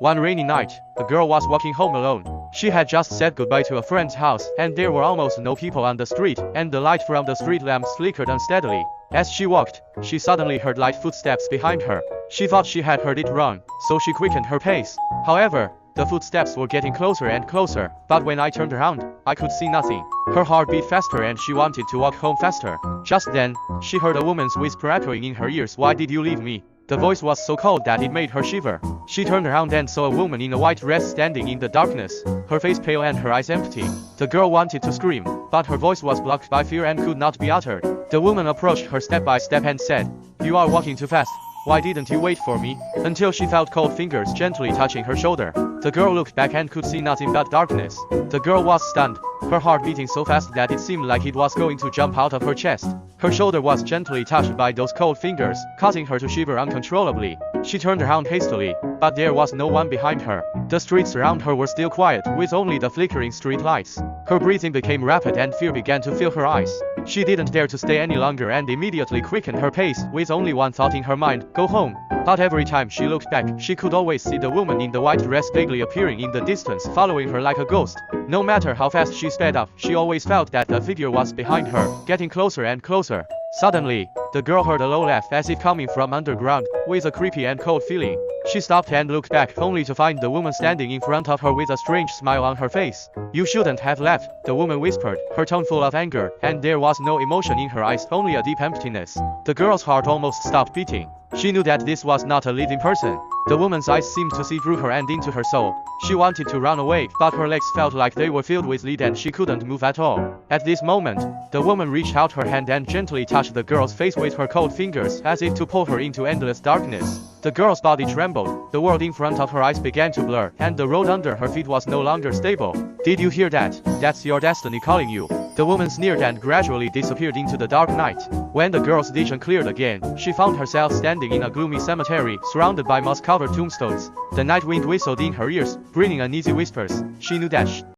One rainy night, a girl was walking home alone. She had just said goodbye to a friend's house, and there were almost no people on the street, and the light from the street lamps flickered unsteadily. As she walked, she suddenly heard light footsteps behind her. She thought she had heard it wrong, so she quickened her pace. However, the footsteps were getting closer and closer, but when I turned around, I could see nothing. Her heart beat faster and she wanted to walk home faster. Just then, she heard a woman's whisper echoing in her ears, "Why did you leave me?" The voice was so cold that it made her shiver. She turned around and saw a woman in a white dress standing in the darkness, her face pale and her eyes empty. The girl wanted to scream, but her voice was blocked by fear and could not be uttered. The woman approached her step by step and said, "You are walking too fast. Why didn't you wait for me?" Until she felt cold fingers gently touching her shoulder. The girl looked back and could see nothing but darkness. The girl was stunned, her heart beating so fast that it seemed like it was going to jump out of her chest. Her shoulder was gently touched by those cold fingers, causing her to shiver uncontrollably. She turned around hastily, but there was no one behind her. The streets around her were still quiet, with only the flickering street lights. Her breathing became rapid and fear began to fill her eyes. She didn't dare to stay any longer and immediately quickened her pace, with only one thought in her mind: go home. But every time she looked back, she could always see the woman in the white dress vaguely appearing in the distance, following her like a ghost. No matter how fast she sped up, she always felt that a figure was behind her, getting closer and closer. Suddenly, the girl heard a low laugh as if coming from underground, with a creepy and cold feeling. She stopped and looked back, only to find the woman standing in front of her with a strange smile on her face. "You shouldn't have left," the woman whispered, her tone full of anger, and there was no emotion in her eyes, only a deep emptiness. The girl's heart almost stopped beating. She knew that this was not a living person. The woman's eyes seemed to see through her and into her soul. She wanted to run away, but her legs felt like they were filled with lead and she couldn't move at all. At this moment, the woman reached out her hand and gently touched the girl's face with her cold fingers, as if to pull her into endless darkness. The girl's body trembled, the world in front of her eyes began to blur, and the road under her feet was no longer stable. "Did you hear that? That's your destiny calling you." The woman sneered and gradually disappeared into the dark night. When the girl's vision cleared again, she found herself standing in a gloomy cemetery, surrounded by moss-covered tombstones. The night wind whistled in her ears, bringing uneasy whispers. She knew that